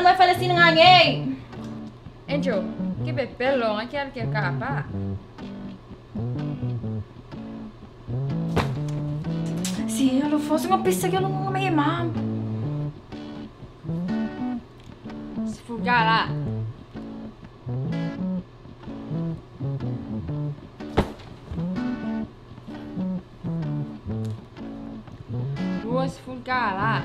non mai fare sinangay. Enjo, che bello, anche al capa. Sì, lo fosse nga pissa que eu não may ma'am. Sfugala. Dua sfugala.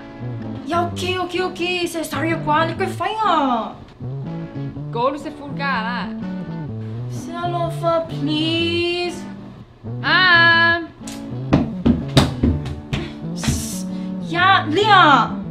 Ja, ok. Så sorry eu qual que fanha. Golo sfugala. Salofa, please. Ah! Ja, Leah.